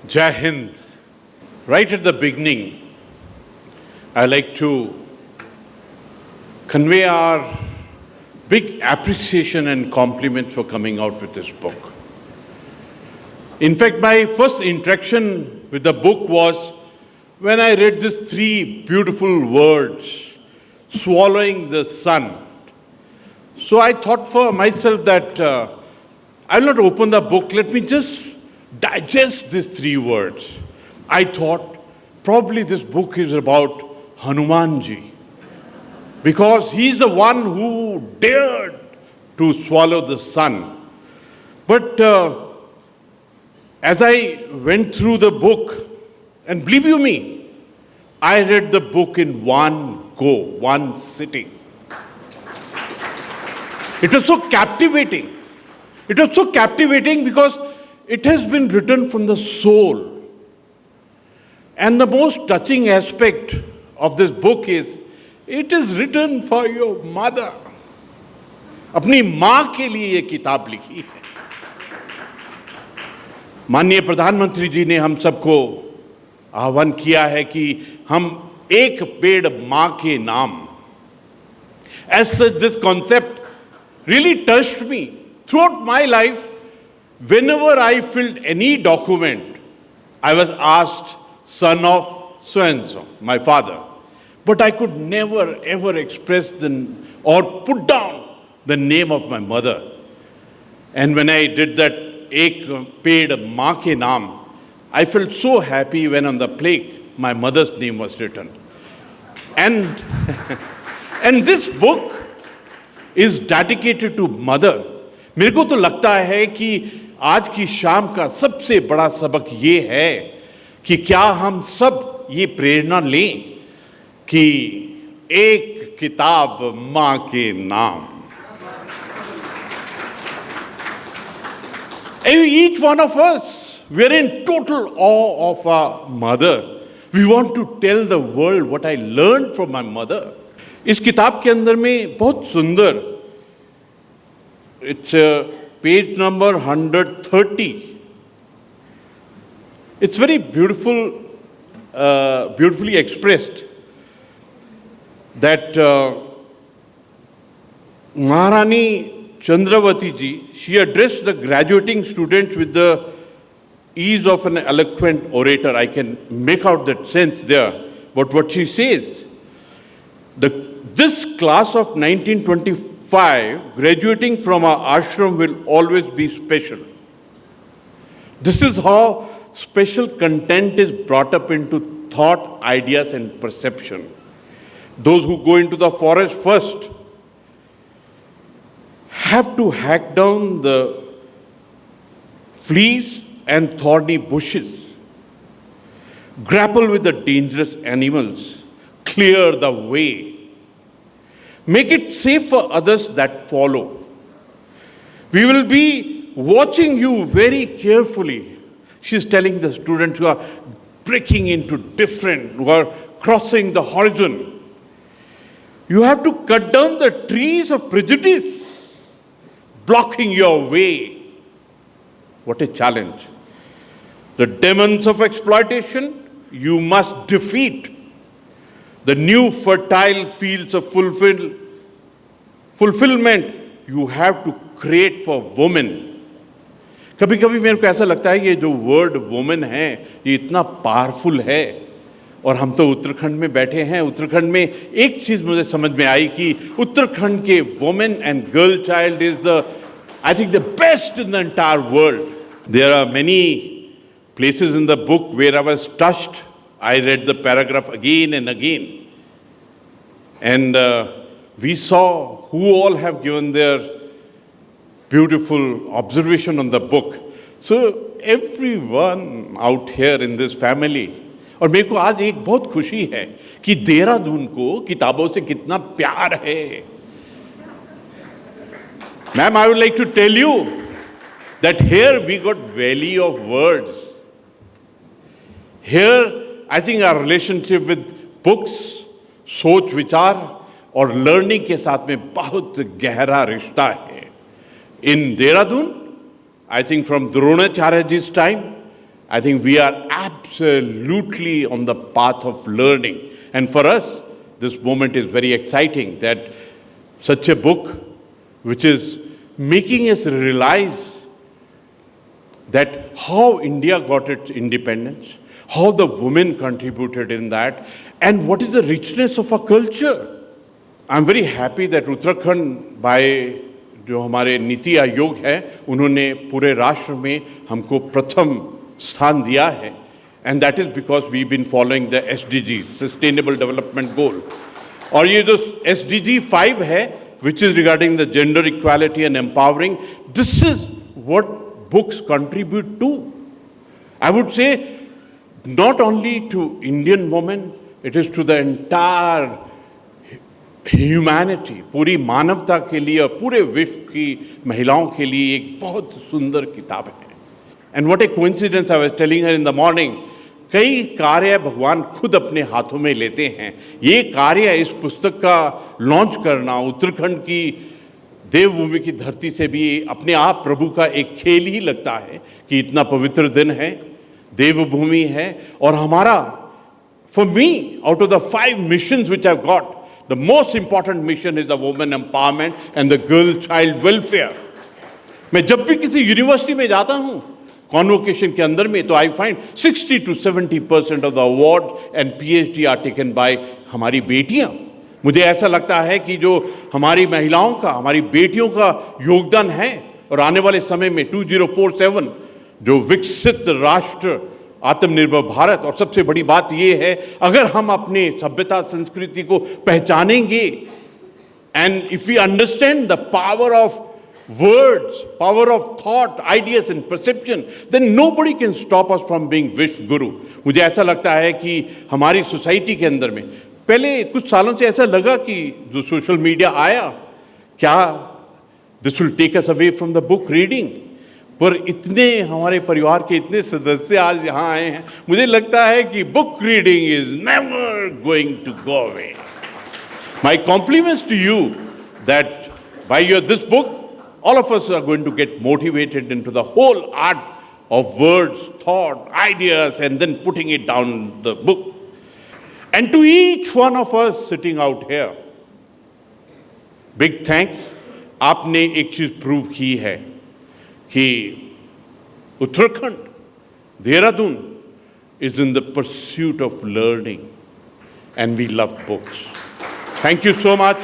Jai Hind. Right at the beginning, I like to convey our big appreciation and compliments for coming out with this book. In fact, my first interaction with the book was when I read these three beautiful words, swallowing the sun. So I thought for myself that I'll not open the book, let me just digest these three words. I thought probably this book is about Hanumanji, because he's the one who dared to swallow the sun. But as I went through the book, and believe you me, I read the book in one go, one sitting. It was so captivating. It was so captivating because it has been written from the soul. And the most touching aspect of this book is, it is written for your mother. अपनी माँ के लिए ये किताब लिखी है. माननीय प्रधानमंत्री जी ने हम सबको आह्वान किया है कि हम एक पेड़ माँ के नाम. As such, this concept really touched me. Throughout my life, whenever I filled any document, I was asked, son of so-and-so, my father. But I could never ever express or put down the name of my mother. And when I did that, Ek Ped Maa Ke Naam, I felt so happy when on the plaque my mother's name was written. And, and this book is dedicated to mother. मेरे को तो लगता है कि आज की शाम का सबसे बड़ा सबक ये है कि क्या हम सब ये प्रेरणा लें कि एक किताब माँ के नाम. Each one of us, we are in total awe of our mother. We want to tell the world what I learned from my mother. इस किताब के अंदर में बहुत सुंदर, it's page number 130. It's very beautiful, beautifully expressed that Maharani Chandravati ji, she addressed the graduating students with the ease of an eloquent orator. I can make out that sense there. But what she says, this class of 1925 graduating from our ashram will always be special. This is how special content is brought up into thought, ideas, and perception. Those who go into the forest first have to hack down the fleas and thorny bushes, grapple with the dangerous animals, clear the way, make it safe for others that follow. We will be watching you very carefully. She's telling the students who are breaking into who are crossing the horizon. You have to cut down the trees of prejudice, blocking your way. What a challenge. The demons of exploitation, you must defeat. The new fertile fields of fulfillment, you have to create for women. कभी कभी मेरे को ऐसा लगता है ये जो word women है ये इतना पावरफुल है. और हम तो उत्तराखंड में बैठे हैं. उत्तराखंड में एक चीज मुझे समझ में आई कि उत्तराखंड के women and girl child is the, I think, the best in the entire world. There are many places in the book where I was touched. I read the paragraph again and again. And we saw who all have given their beautiful observation on the book. So everyone out here in this family, और मेरे को आज एक बहुत खुशी है कि देहरादून को किताबों से कितना प्यार है. Ma'am, I would like to tell you that here we got valley of words. Here, I think our relationship with books, सोच विचार और लर्निंग के साथ में बहुत गहरा रिश्ता है. In Dehradun, I think from Dronacharya ji's time, I think we are absolutely on the path of learning. And for us, this moment is very exciting that such a book, which is making us realize that how India got its independence, how the women contributed in that, and what is the richness of our culture. I'm very happy that Uttarakhand, by जो हमारे नीति आयोग है, उन्होंने पूरे राष्ट्र में हमको प्रथम स्थान दिया है. And that is because we've been following the SDGs, Sustainable Development Goal. और ये जो SDG 5 है, which is regarding the gender equality and empowering, this is what books contribute to. I would say not only to Indian women, it is to the entire humanity, पूरी मानवता के लिए और पूरे विश्व की महिलाओं के लिए एक बहुत सुंदर किताब है. And what a coincidence, I was telling her in the morning, कई कार्य भगवान खुद अपने हाथों में लेते हैं. ये कार्य, इस पुस्तक का लॉन्च करना उत्तराखंड की देवभूमि की धरती से भी अपने आप प्रभु का एक खेल ही लगता है कि इतना पवित्र दिन है, देवभूमि है. और हमारा, for me, out of the 5 missions which I've got, the most important mission is the women empowerment and the girl child welfare. मैं जब भी किसी यूनिवर्सिटी में जाता हूँ कॉन्वोकेशन के अंदर में, तो I find 60 to 70% of the award and PhD are taken by हमारी बेटियां. मुझे ऐसा लगता है कि जो हमारी महिलाओं का, हमारी बेटियों का योगदान है, और आने वाले समय में 2047 जो विकसित राष्ट्र, आत्मनिर्भर भारत, और सबसे बड़ी बात ये है, अगर हम अपने सभ्यता संस्कृति को पहचानेंगे, and if we understand the power of words, power of thought, ideas and perception, then nobody can stop us from being wish guru. मुझे ऐसा लगता है कि हमारी सोसाइटी के अंदर में पहले कुछ सालों से ऐसा लगा कि जो सोशल मीडिया आया, क्या this will take us away from the book reading. पर इतने हमारे परिवार के इतने सदस्य आज यहाँ आए हैं, मुझे लगता है कि book reading is never going to go away. My compliments to you that by your this book all of us are going to get motivated into the whole art of words, thought, ideas, and then putting it down in the book. And to each one of us sitting out here, big thanks. आपने एक चीज prove की है कि Uttarakhand, Dehradun is in the pursuit of learning, and we love books. Thank you so much.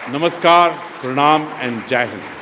Namaskar, Pranam, and Jai Hind.